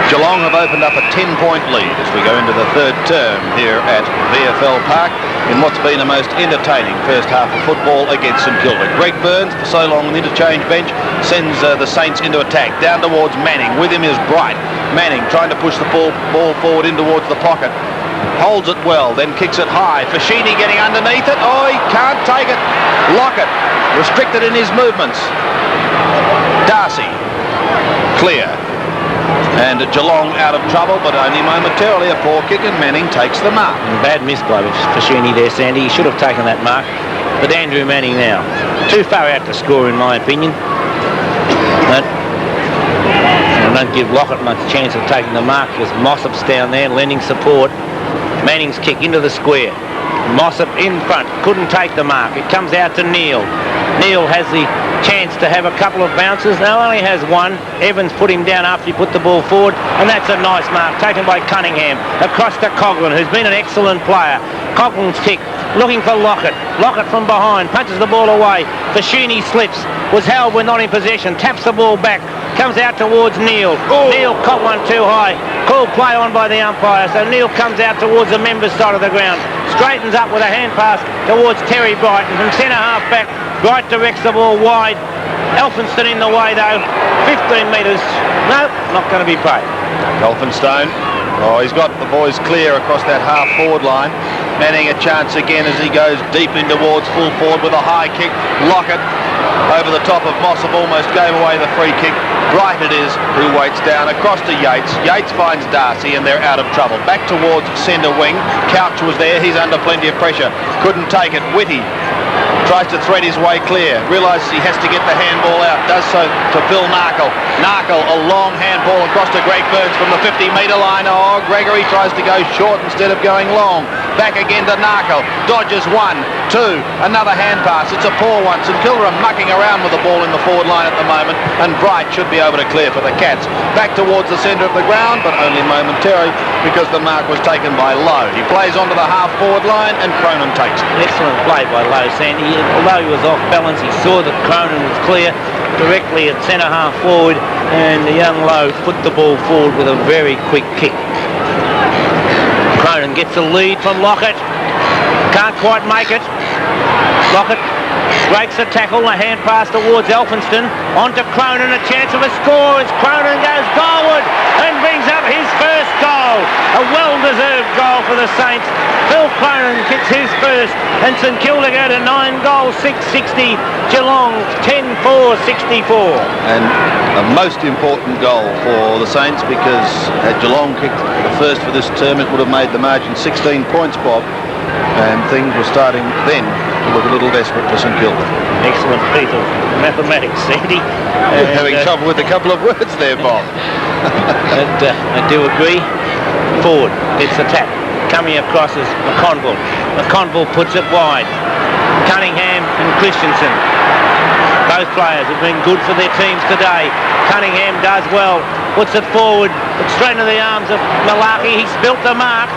Geelong have opened up a 10-point lead as we go into the third term here at VFL Park in what's been a most entertaining first half of football against St Kilda. Greg Burns, for so long on the interchange bench, sends the Saints into attack. Down towards Manning. With him is Bright. Manning trying to push the ball forward in towards the pocket. Holds it well, then kicks it high. Fashini getting underneath it. Oh, he can't take it. Lockett restricted in his movements. Darcy. Clear. And Geelong out of trouble, but only momentarily. A poor kick, and Manning takes the mark. Bad miss by Fashini there, Sandy. He should have taken that mark. But Andrew Manning now. Too far out to score, in my opinion. But I don't give Lockett much chance of taking the mark because Mossop's down there lending support. Manning's kick into the square. Mossop in front. Couldn't take the mark. It comes out to Neil. Neil has the chance to have a couple of bounces. Now only has one. Evans put him down after he put the ball forward, and that's a nice mark taken by Cunningham across to Coghlan, who's been an excellent player. Coughlin's kick, looking for Lockett. Lockett from behind, punches the ball away. Fashini slips, was held when not in possession, taps the ball back, comes out towards Neil. Oh. Neil caught one too high. Called play on by the umpire, so Neil comes out towards the members' side of the ground. Straightens up with a hand pass towards Terry Bright, and from centre half back, Bright directs the ball wide. Elphinstone in the way though, 15 metres. Nope, not going to be paid. Elphinstone, oh, he's got the boys clear across that half forward line. Manning a chance again as he goes deep in towards full forward with a high kick. Lockett over the top of Mossop, almost gave away the free kick. Bright it is who waits down across to Yates. Yates finds Darcy and they're out of trouble. Back towards centre wing. Couch was there, he's under plenty of pressure. Couldn't take it. Whitty tries to thread his way clear, realises he has to get the handball out, does so to Phil Narkle. Narkle, a long handball across to Greg Burns from the 50-metre line. Oh, Gregory tries to go short instead of going long. Back again to Narkle, dodges one, two, another hand pass. It's a poor one. St Kilda are mucking around with the ball in the forward line at the moment, and Bright should be able to clear for the Cats. Back towards the centre of the ground, but only momentarily because the mark was taken by Lowe. He plays onto the half-forward line, and Cronin takes it. Excellent play by Lowe, Sandy. Although he was off balance, he saw that Cronin was clear directly at centre half forward, and the young Lowe put the ball forward with a very quick kick. Cronin gets the lead from Lockett. Can't quite make it. Lockett breaks the tackle, a hand pass towards Elphinstone. On to Cronin, a chance of a score as Cronin goes goalward and brings up his first goal. A well-deserved goal for the Saints. Phil Cronin kicks his first, and St Kilda go to 9 goals, 660. Geelong 10-4-64. And a most important goal for the Saints, because had Geelong kicked the first for this term, it would have made the margin 16 points, Bob. And things were starting then to look a little desperate for St Kilda. Excellent piece of mathematics, Sandy. We're having trouble with a couple of words there, Bob. I do agree. Forward gets the tap. Coming across is McConville. McConville puts it wide. Cunningham and Christensen. Both players have been good for their teams today. Cunningham does well. Puts it forward. It's straight into the arms of Malaki. He's built the mark.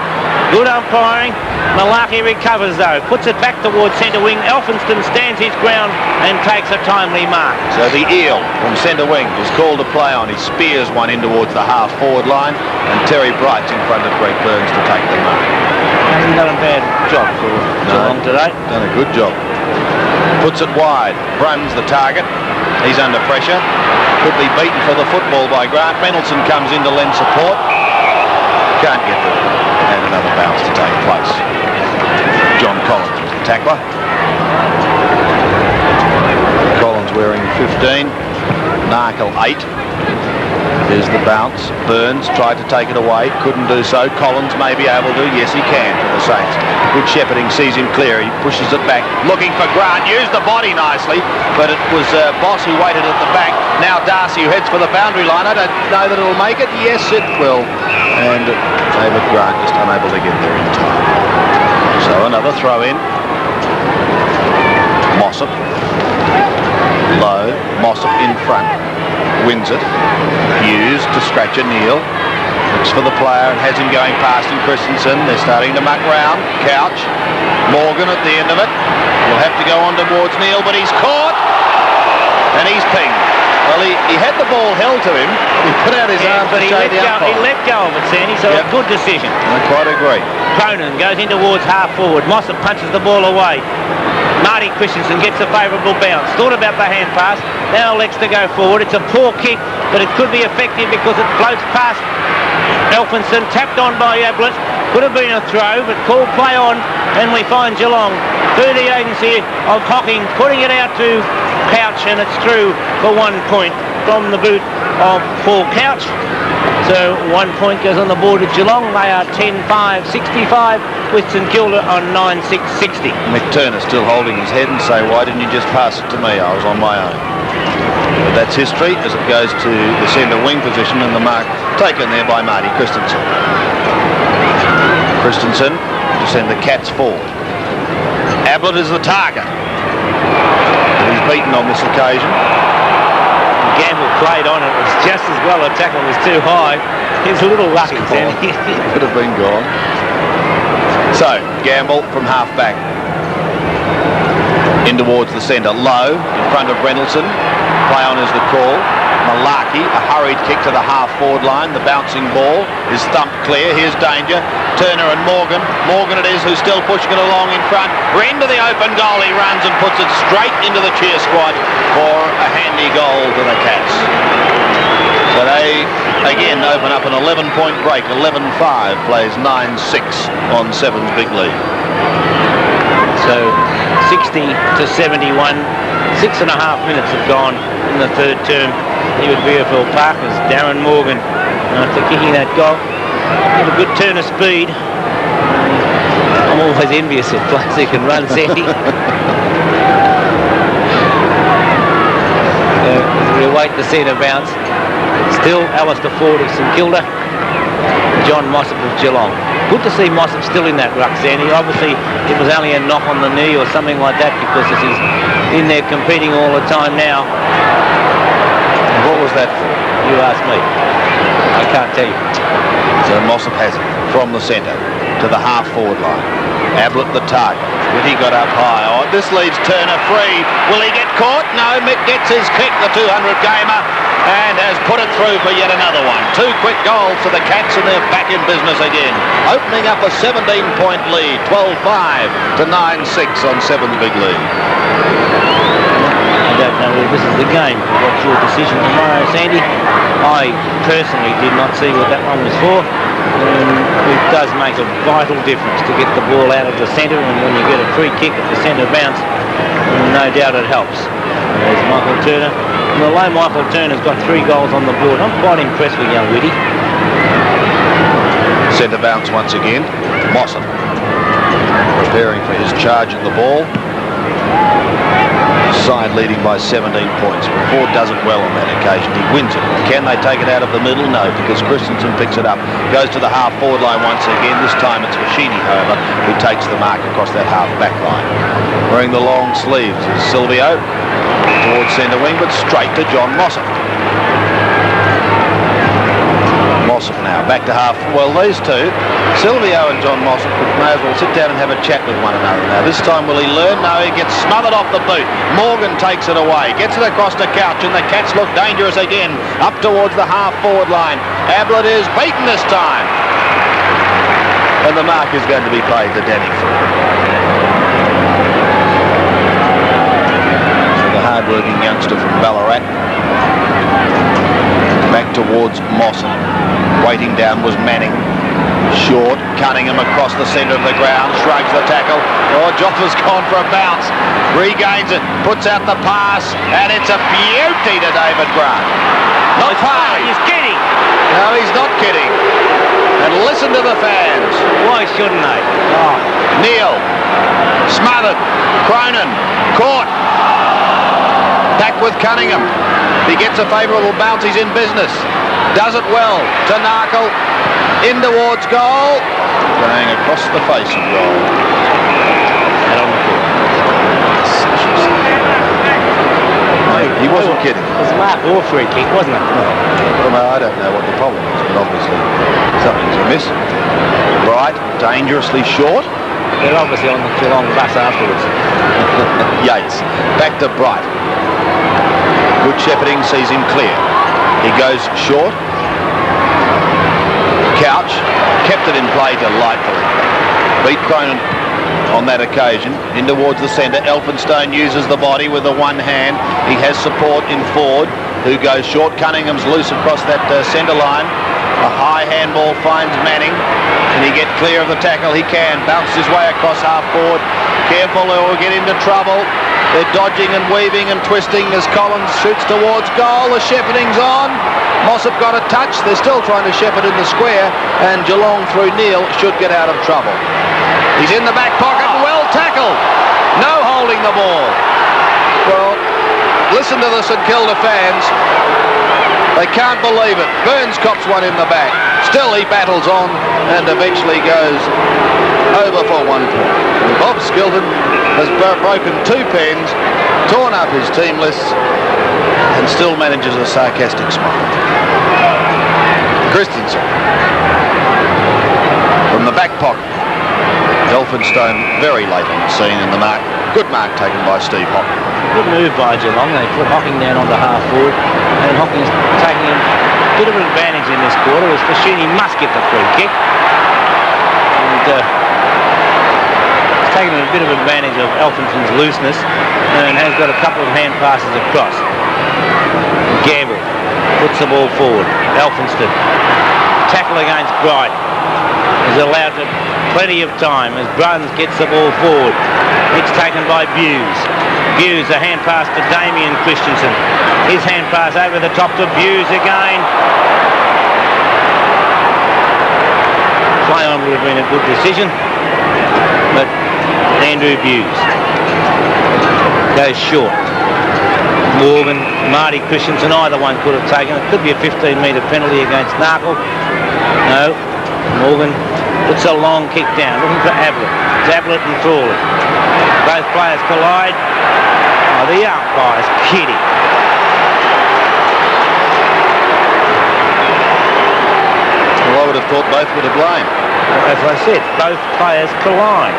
Good umpiring. Malaki recovers though. Puts it back towards centre wing. Elphinstone stands his ground and takes a timely mark. So the eel from centre wing is called to play on. He spears one in towards the half forward line, and Terry Bright's in front of Greg Burns to take the mark. Hasn't done a bad job for Geelong today. Done a good job. Puts it wide. Brun's the target. He's under pressure. Could be beaten for the football by Grant. Mendelson comes in to lend support. Can't get there. And another bounce to take place. John Collins was the tackler. Collins wearing 15. Narkle 8. There's the bounce. Burns tried to take it away, couldn't do so. Collins may be able to. Yes, he can for the Saints. Good shepherding, sees him clear. He pushes it back, looking for Grant. Used the body nicely, but it was Boss who waited at the back. Now Darcy, who heads for the boundary line. I don't know that it'll make it. Yes, it will. And David Grant just unable to get there in time. So another throw in. Mossop. Low. Mossop in front. Wins it. Hughes to scratch a Neil. Looks for the player and has him going past him. Christensen. They're starting to muck round. Couch. Morgan at the end of it. Will have to go on towards Neil, but he's caught. And he's pinged. Well, he had the ball held to him. He put out his arm but to he show let, the umpire. he let go of it, Sandy, so a good decision. I quite agree. Cronin goes in towards half forward. Mossop punches the ball away. Marty Christensen gets a favourable bounce. Thought about the hand pass. Now elects to go forward. It's a poor kick, but it could be effective because it floats past Elphinson. Tapped on by Ablett. Could have been a throw, but called play on. And we find Geelong through the agency of Hocking putting it out to Couch, and it's through for 1 point from the boot of Paul Couch. So 1 point goes on the board at Geelong. They are 10-5-65 with St Kilda on 9-6-60. McTurner still holding his head and say, why didn't you just pass it to me? I was on my own. But that's history as it goes to the centre wing position, and the mark taken there by Marty Christensen. Christensen to send the Cats forward. Ablett is the target. He's beaten on this occasion. Gamble played on it. It was just as well. The tackle was too high. He's a little lucky, Sandy. Could have been gone. So, Gamble from half back. In towards the centre. Low in front of Reynoldsson. Play on is the call. Malarkey, a hurried kick to the half-forward line. The bouncing ball is thumped clear. Here's danger. Turner and Morgan. Morgan it is who's still pushing it along in front. Into the open goal he runs and puts it straight into the cheer squad for a handy goal to the Cats. So they, again, open up an 11-point break. 11-5 plays 9-6 on 7's big lead. So 60-71. 6.5 minutes have gone in the third term here at VFL Park as Darren Morgan, after kicking that goal, with a good turn of speed. I'm always envious of players who can run, Sandy. As we await the centre bounce, still Alistair Ford of St Kilda, John Mossop of Geelong. Good to see Mossop still in that ruck, Sandy. Obviously, it was only a knock on the knee or something like that, because he's in there competing all the time now. What was that for? You ask me. I can't tell you. So Mossop has it from the centre to the half-forward line. Ablett the target. But he got up high. Oh, this leaves Turner free. Will he get caught? No, Mick gets his kick, the 200-gamer, and has put it through for yet another one. 2 quick goals for the Cats, and they're back in business again. Opening up a 17-point lead. 12-5 to 9-6 on 7's big lead. I don't know if this is the game. What's your decision tomorrow, Sandy? I personally did not see what that one was for. It does make a vital difference to get the ball out of the centre, and when you get a free kick at the centre bounce, no doubt it helps. There's Michael Turner. And although Michael Turner's got 3 goals on the board, I'm quite impressed with young Whitty. Centre bounce once again. Mossop preparing for his charge at the ball. Side leading by 17 points. Ford does it well on that occasion. He wins it. Can they take it out of the middle? No, because Christensen picks it up. Goes to the half-forward line once again. This time it's Machini, however, who takes the mark across that half-back line. Wearing the long sleeves is Silvio towards centre wing, but straight to John Mossop. Mossop now back to half. Well, these two, Silvio and John Mossop, may as well sit down and have a chat with one another now. This time will he learn? No, he gets smothered off the boot. Morgan takes it away, gets it across to Couch, and the Cats look dangerous again up towards the half-forward line. Ablett is beaten this time, and the mark is going to be played to Danny Ford. So the hard-working youngster from Ballarat back towards Mossop. Waiting down was Manning. Short, Cunningham across the centre of the ground, shrugs the tackle. Oh, Joffa's gone for a bounce. Regains it, puts out the pass, and it's a beauty to David Grant. Not far. He's kidding. No, he's not kidding. And listen to the fans. Why shouldn't they? Oh. Neil, smothered. Cronin, caught. Back with Cunningham. He gets a favourable bounce, he's in business. Does it well to Narkle. In towards goal. Going across the face of goal. And on the court. He wasn't kidding. It was a mark or free kick, wasn't it? Well, I don't know what the problem is, but obviously something's amiss. Bright, dangerously short. They're obviously on the Geelong bus afterwards. Yates, back to Bright. Good shepherding, sees him clear. He goes short. Couch kept it in play delightfully. Beat Cronin on that occasion. In towards the centre. Elphinstone uses the body with the one hand. He has support in Ford, who goes short. Cunningham's loose across that centre line. A high handball finds Manning. Can he get clear of the tackle? He can. Bounce his way across half forward. Careful, or will get into trouble. They're dodging and weaving and twisting as Collins shoots towards goal. The shepherding's on. Mossop got a touch. They're still trying to shepherd in the square, and Geelong through Neil should get out of trouble. He's in the back pocket. Well tackled. No holding the ball. Well, listen to the St Kilda fans. They can't believe it. Burns cops one in the back. Still he battles on and eventually goes over for 1 point. Bob Skilton has broken 2 pens, torn up his team lists, and still manages a sarcastic smile. Christensen from the back pocket. Elphinstone very late on the scene in the mark. Good mark taken by Steve Hocking. Good move by Geelong. They put Hocking down onto half forward, and Hocking's taking a bit of an advantage in this quarter as Fashini must get the free kick. And he's taking a bit of advantage of Elphinston's looseness and has got a couple of hand passes across. Gamble puts the ball forward. Elphinston tackle against Bright is allowed to plenty of time as Bruns gets the ball forward. It's taken by Buse. Buse, a hand pass to Damien Christensen. His hand pass over the top to Buse again. Play on would have been a good decision, but Andrew Buse goes short. Morgan, Marty Christensen, either one could have taken it. Could be a 15-metre penalty against Narkle. No, Morgan puts a long kick down, looking for Ablett. It's Ablett and Frawley. Both players collide. Oh, the umpire's kidding. Well, I would have thought both were to blame. As I said, both players collide.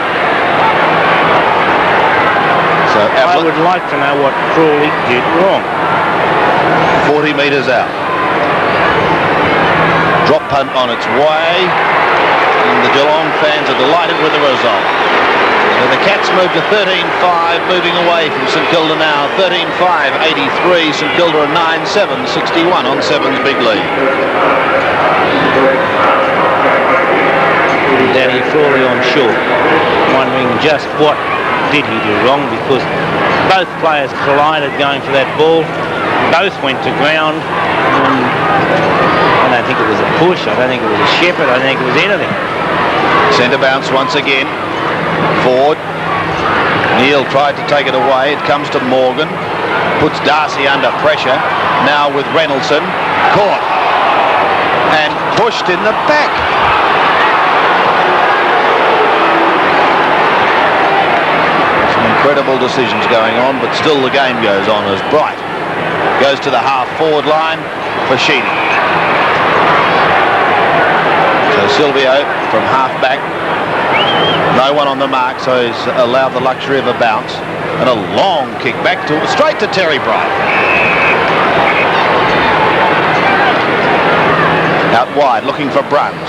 So I would like to know what Frawley did wrong. 40 metres out. Drop punt on its way. And the Geelong fans are delighted with the result. So the Cats move to 13-5, moving away from St Kilda now. 13-5, 83. St Kilda are 9-7, 61 on 7's big lead. Danny Frawley on short, wondering just what did he do wrong, because both players collided going for that ball. Both went to ground. I don't think it was a push. I don't think it was a shepherd. I don't think it was anything. Centre bounce once again. Ford. Neil tried to take it away. It comes to Morgan. Puts Darcy under pressure. Now with Reynoldson. Caught. And pushed in the back. Some incredible decisions going on, but still the game goes on as Bright goes to the half-forward line for Sheedy. So Silvio from half-back. No one on the mark, so he's allowed the luxury of a bounce. And a long kick back to straight to Terry Bright. Out wide, looking for Bruns.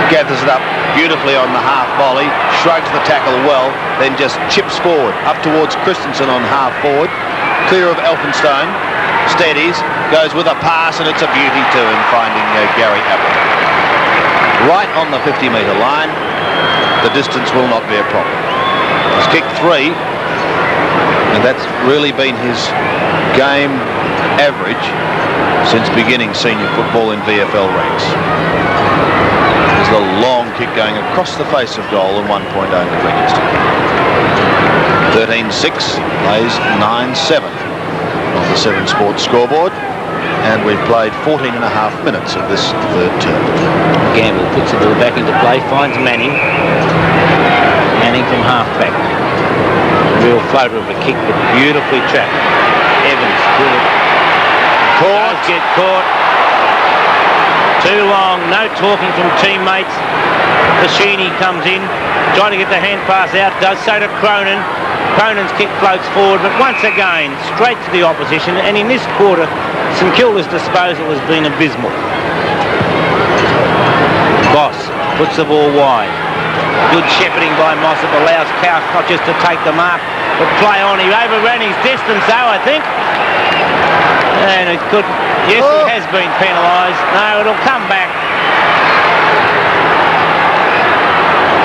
Gathers it up beautifully on the half volley, shrugs the tackle well, then just chips forward, up towards Christensen on half forward, clear of Elphinstone, steadies, goes with a pass, and it's a beauty too in finding Gary Ablett. Right on the 50-metre line, the distance will not be a problem. He's kicked 3, and that's really been his game average since beginning senior football in VFL ranks. There's a long kick going across the face of goal and 1 point only registered. 13-6 plays 9-7 on the 7 Sports scoreboard, and we've played 14 and a half minutes of this third term. Gamble puts the ball back into play, finds Manning. Manning from half-back. Real floater of a kick, but beautifully trapped. Evans, good. Caught. Does get caught. Too long, no talking from teammates. Fashini comes in, trying to get the hand pass out, does so to Cronin. Opponent's kick floats forward, but once again, straight to the opposition. And in this quarter, St Kilda's disposal has been abysmal. Boss puts the ball wide. Good shepherding by Mossop allows Crouch not just to take the mark, but play on. He overran his distance though, I think. And it could, yes, he has been penalised. No, it'll come back.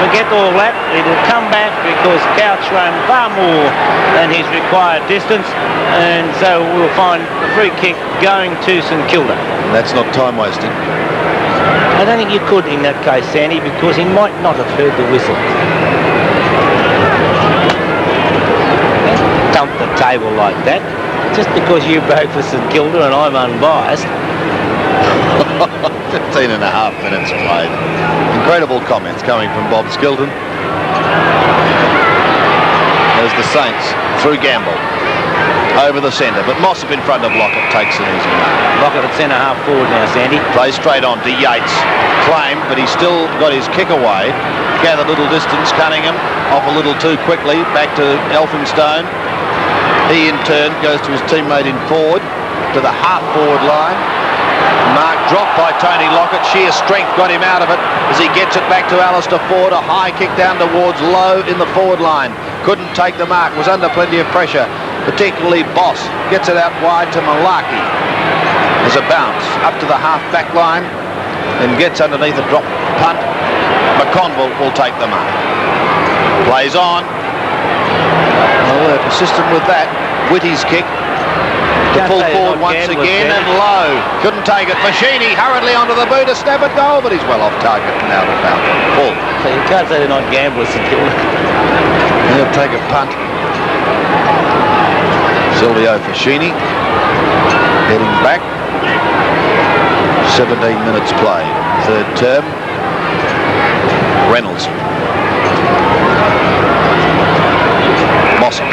Forget all that, it'll come back because Couch ran far more than his required distance, and so we'll find the free kick going to St Kilda. That's not time wasting. I don't think you could in that case, Sandy, because he might not have heard the whistle. Dump the table like that, just because you broke for St Kilda and I'm unbiased. 15 and a half minutes played. Incredible comments coming from Bob Skilton. There's the Saints through Gamble. Over the centre, but Mossop in front of Lockett takes an easy mark. Lockett at centre half forward now, Sandy. Plays straight on to Yates. Claimed, but he's still got his kick away. Gathered little distance, Cunningham off a little too quickly, back to Elphinstone. He in turn goes to his teammate in forward, to the half forward line. Mark dropped by Tony Lockett. Sheer strength got him out of it as he gets it back to Alistair Ford. A high kick down towards Lowe in the forward line. Couldn't take the mark, was under plenty of pressure, particularly Boss. Gets it out wide to Malaki. There's a bounce up to the half back line and gets underneath a drop punt. McConville will take the mark. Plays on. Well, they're persistent with that. Whitty's kick. The full forward once again, and Lowe couldn't take it. Fashini hurriedly onto the boot, a snap at goal, but he's well off target and out of bounds. Full. So you can't say they're not gamblers, St Kilda. He'll take a punt. Silvio Fashini heading back. 17 minutes play. Third term. Reynolds. Mossop.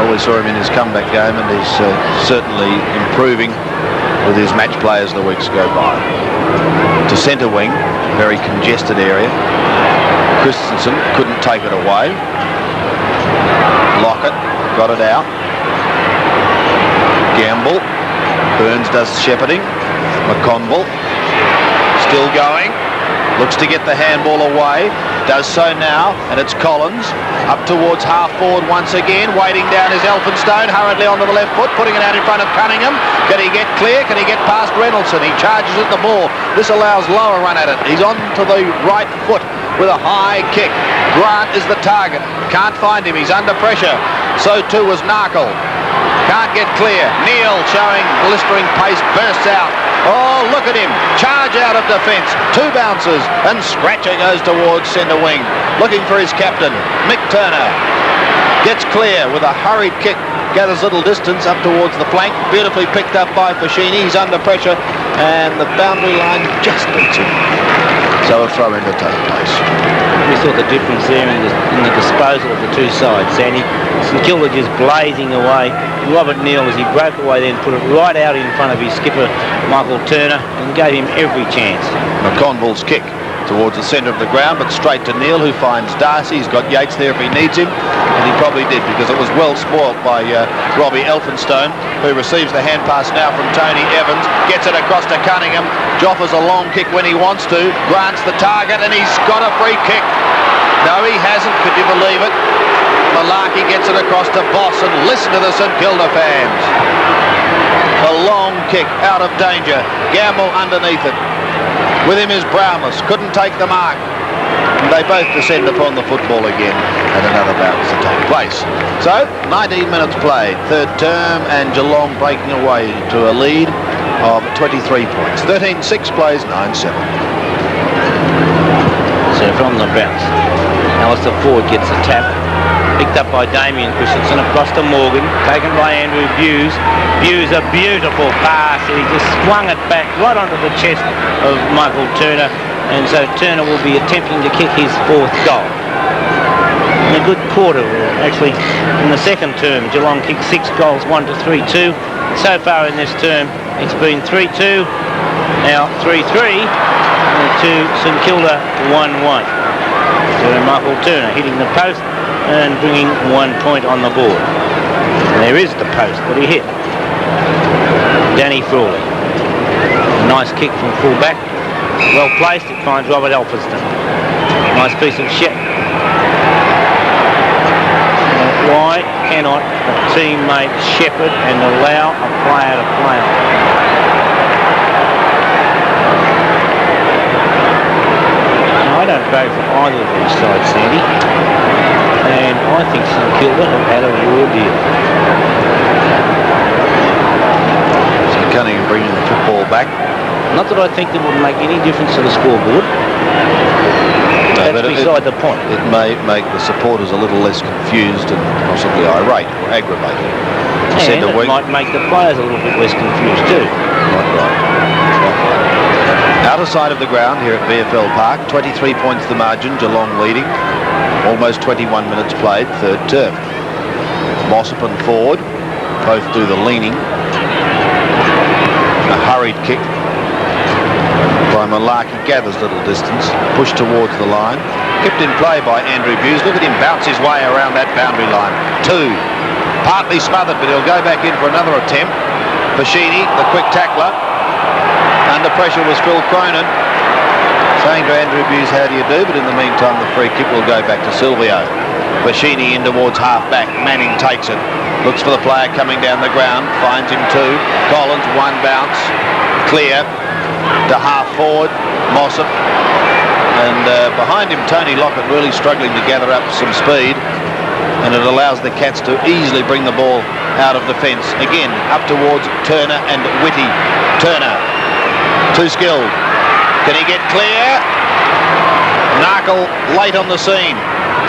We saw him in his comeback game, and he's certainly improving with his match play as the weeks go by. To centre wing, very congested area. Christensen couldn't take it away. Lockett got it out. Gamble. Burns does shepherding. McConville still going. Looks to get the handball away. Does so now, and it's Collins up towards half forward once again. Waiting down is Elphinstone, hurriedly onto the left foot, putting it out in front of Cunningham. Can he get clear? Can he get past Reynoldson? He charges at the ball. This allows Lower run at it. He's on to the right foot with a high kick. Grant is the target. Can't find him. He's under pressure. So too was Narkle. Can't get clear. Neal showing blistering pace, bursts out. Oh, look at him. Charge out of defence. Two bounces, and Scratcher goes towards centre wing. Looking for his captain, Mick Turner. Gets clear with a hurried kick. Gathers little distance up towards the flank. Beautifully picked up by Fashini. He's under pressure, and the boundary line just beats him. So a throw in to take place. We saw the difference there in the disposal of the two sides, Sandy. St Kilda just blazing away. Robert Neal, as he broke away, then put it right out in front of his skipper, Michael Turner, and gave him every chance. McConville's kick towards the centre of the ground, but straight to Neal, who finds Darcy. He's got Yates there if he needs him, and he probably did, because it was well spoilt by Robbie Elphinstone, who receives the hand pass now from Tony Evans, gets it across to Cunningham, joffers a long kick when he wants to, Grant's the target, and he's got a free kick. No, he hasn't. Could you believe it? Malarkey gets it across to Boss, and listen to the St Kilda fans. A long kick out of danger. Gamble underneath it. With him is Browmus. Couldn't take the mark. And they both descend upon the football again, and another bounce to take place. So, 19 minutes played. Third term, and Geelong breaking away to a lead of 23 points. 13-6 plays 9-7. So from the bounce, Alistair Ford gets a tap. Picked up by Damien Christensen across to Morgan, taken by Andrew Buse. Buse, a beautiful pass, and he just swung it back right onto the chest of Michael Turner, and so Turner will be attempting to kick his fourth goal. In a good quarter, actually, in the second term, Geelong kicked 6 goals, 1 to 3-2. So far in this term, it's been 3-2, now 3-3, to St Kilda 1-1. So Michael Turner hitting the post. and bringing 1 point on the board. And there is the post that he hit. Danny Frawley. Nice kick from full back. Well placed, it finds Robert Elphinston. Nice piece of shit. Why cannot a teammate shepherd and allow a player to play on? I don't vote for either of these sides, Sandy. And I think St Kilda have had a raw deal. So Cunningham bringing the football back. Not that I think that would make any difference to the scoreboard. No, that's beside the point. It may make the supporters a little less confused and possibly irate or aggravated. And it might make the players a little bit less confused too. Quite right. Outer side of the ground here at VFL Park, 23 points the margin, Geelong leading. Almost 21 minutes played, third term. Mossop and Ford both do the leaning. A hurried kick by Malarkey, gathers little distance, pushed towards the line. Kept in play by Andrew Buse. Look at him bounce his way around that boundary line. 2. Partly smothered, but he'll go back in for another attempt. Bashini, the quick tackler. Under pressure was Phil Cronin, saying to Andrew Buse, how do you do? But in the meantime, the free kick will go back to Silvio. Bashini in towards half-back. Manning takes it. Looks for the player coming down the ground. Finds him 2. Collins, 1 bounce. Clear to half-forward. Mossop. And behind him, Tony Lockett really struggling to gather up some speed. And it allows the Cats to easily bring the ball out of defence. Again, up towards Turner and Whitty. Turner. Too skilled. Can he get clear? Narkle late on the scene.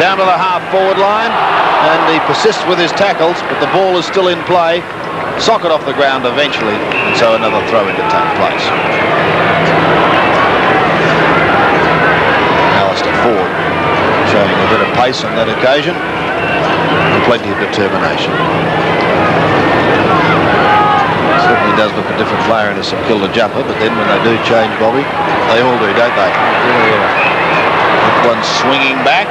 Down to the half-forward line. And he persists with his tackles, but the ball is still in play. Socket off the ground eventually. And so another throw-in to take place. Alistair Ford showing a bit of pace on that occasion. And plenty of determination. Certainly does look a different player in a St Kilda jumper, but then when they do change, Bobby, they all do, don't they? One swinging back,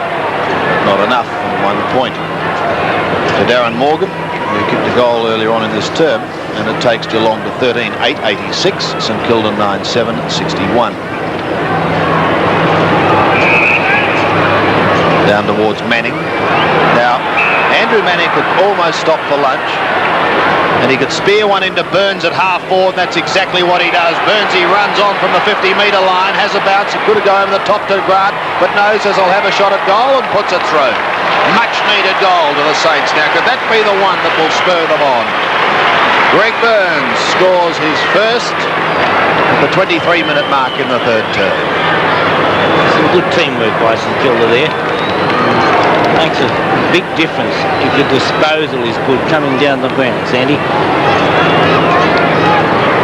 not enough on 1 point. To Darren Morgan, who kicked a goal earlier on in this term, and it takes Geelong to 13-8-86, St Kilda 9-7-61. Down towards Manning. Now, Andrew Manning could almost stop for lunch. And he could spear one into Burns at half-forward, and that's exactly what he does. Burnsy runs on from the 50-metre line, has a bounce, he could have gone over the top to Grant, but no, says I'll have a shot at goal and puts it through. Much-needed goal to the Saints. Now, could that be the one that will spur them on? Greg Burns scores his first at the 23-minute mark in the third term. Some good teamwork by St Kilda there. Makes a big difference if the disposal is good coming down the ground, Sandy.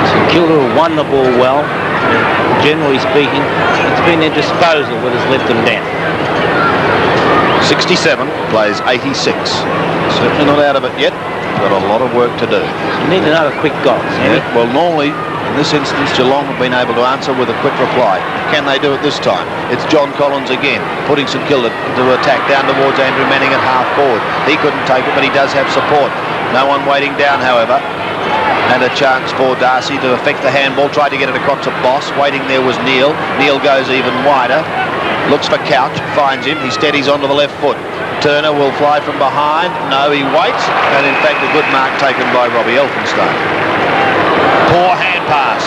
St Kilda have won the ball well, and generally speaking, it's been their disposal that has let them down. 67 plays 86. Certainly not out of it yet. Got a lot of work to do. You need another quick goal, Sandy. Yeah, well, normally, in this instance, Geelong have been able to answer with a quick reply. Can they do it this time? It's John Collins again, putting St Kilda to attack down towards Andrew Manning at half-forward. He couldn't take it, but he does have support. No one waiting down, however. And a chance for Darcy to effect the handball. Tried to get it across to Boss. Waiting there was Neil. Neil goes even wider. Looks for Couch. Finds him. He steadies onto the left foot. Turner will fly from behind. No, he waits. And in fact, a good mark taken by Robbie Elphinstone. Poor hand pass.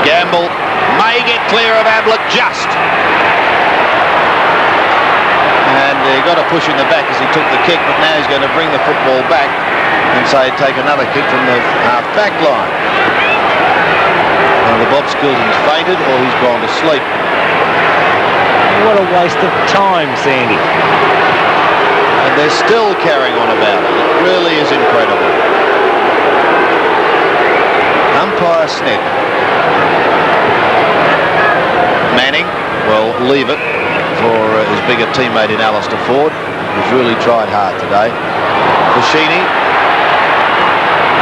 Gamble may get clear of Ablett just. And he got a push in the back as he took the kick, but now he's going to bring the football back and say take another kick from the half-back line. Either Bob Skilton's fainted or he's gone to sleep. What a waste of time, Sandy. And they're still carrying on about it. It really is incredible. Umpire Snett. Manning will leave it for his bigger teammate in Alistair Ford, who's really tried hard today. Bushini.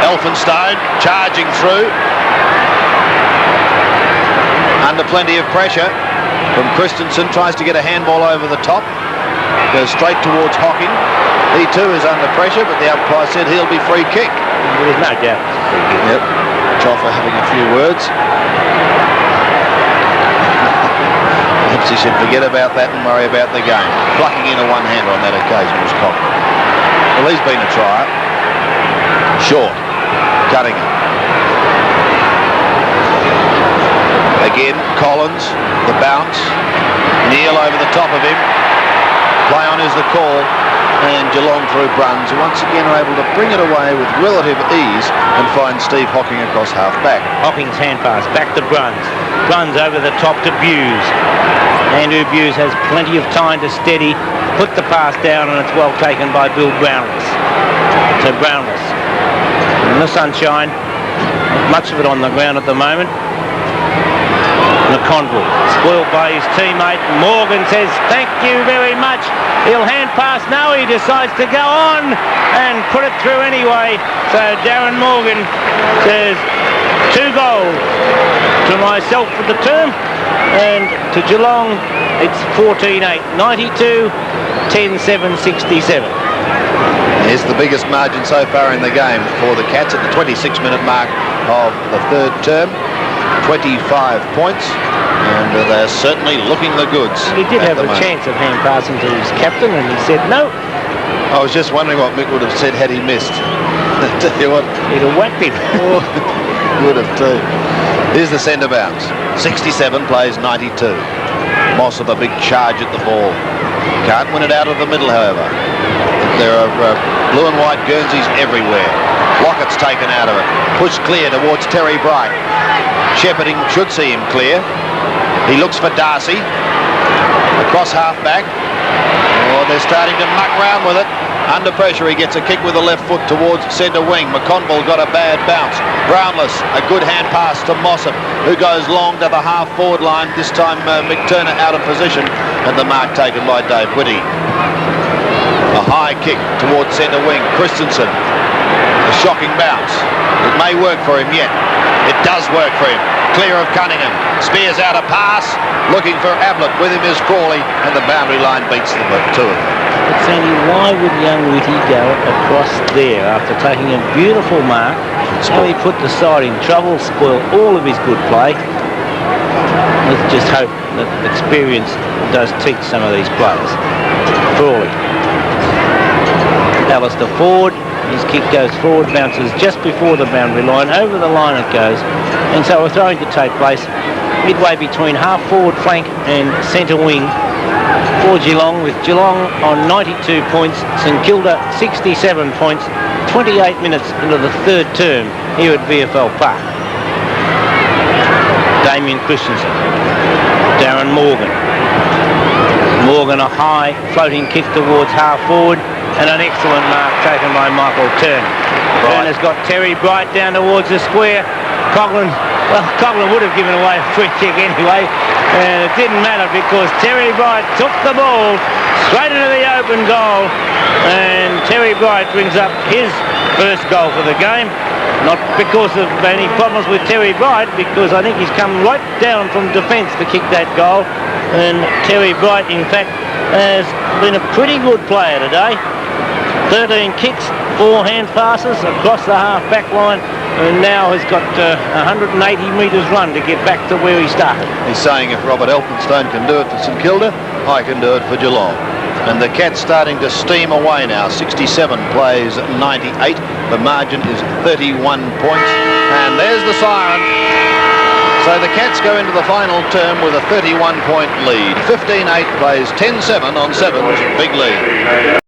Elphinstone charging through. Under plenty of pressure from Christensen. Tries to get a handball over the top. goes straight towards Hocking. He too is under pressure, but the umpire said he'll be free kick. There's no doubt. Yep. Joffa having a few words. Perhaps he should forget about that and worry about the game. Plucking in a one-hander on that occasion was Cochrane. Well, he's been a tryer. Short. Cuttingham. Again, Collins. The bounce. Neil over the top of him. Play on is the call. And Geelong through Bruns, who once again are able to bring it away with relative ease and find Steve Hocking across half-back. Hocking's hand pass back to Bruns. Bruns over the top to Buse. Andrew Buse has plenty of time to steady, put the pass down, and it's well taken by Bill Brownless. So Brownless in the sunshine, not much of it on the ground at the moment. McConville, spoiled by his teammate. Morgan says, thank you very much. He'll hand pass. No, he decides to go on and put it through anyway. So Darren Morgan says 2 goals to myself for the term, and to Geelong it's 14-8, 92, 10-7, 67. Here's the biggest margin so far in the game for the Cats at the 26-minute mark of the third term. 25 points, and they're certainly looking the goods. He did have a chance of hand passing to his captain, and he said no. I was just wondering what Mick would have said had he missed. I tell you what, he'd have whacked him. Would have too. Here's the centre bounce. 67 plays 92. Moss with a big charge at the ball. Can't win it out of the middle, however. There are blue and white Guernseys everywhere. Lockett's taken out of it. Pushed clear towards Terry Bright. Shepherding should see him clear. He looks for Darcy. Across half-back. Oh, they're starting to muck round with it. Under pressure, he gets a kick with the left foot towards centre wing. McConville got a bad bounce. Brownless, a good hand pass to Mossop, who goes long to the half-forward line. This time McTurner out of position, and the mark taken by Dave Whitty. A high kick towards centre wing. Christensen. A shocking bounce. It may work for him yet. It does work for him. Clear of Cunningham. Spears out a pass. Looking for Ablett. With him is Crawley. And the boundary line beats them with 2 of them. But Sandy, why would young Whitty go across there after taking a beautiful mark? How he put the side in trouble, spoil all of his good play. Let's just hope that experience does teach some of these players. Crawley. Alistair forward. His kick goes forward, bounces just before the boundary line. Over the line it goes. And so a throwing to take place midway between half-forward flank and centre wing for Geelong, with Geelong on 92 points, St Kilda 67 points, 28 minutes into the third term here at VFL Park. Damien Christensen. Darren Morgan. Morgan a high floating kick towards half-forward. And an excellent mark taken by Michael Turner. Turner's got Terry Bright down towards the square. Coughlin would have given away a free kick anyway, and it didn't matter because Terry Bright took the ball straight into the open goal, and Terry Bright brings up his first goal for the game. Not because of any problems with Terry Bright, because I think he's come right down from defence to kick that goal, and Terry Bright in fact has been a pretty good player today. 13 kicks, 4 hand passes across the half-back line, and now has got 180 metres run to get back to where he started. He's saying if Robert Elphinstone can do it for St Kilda, I can do it for Geelong. And the Cats starting to steam away now. 67 plays 98. The margin is 31 points. And there's the siren. So the Cats go into the final term with a 31-point lead. 15-8 plays 10-7 on 7's big lead.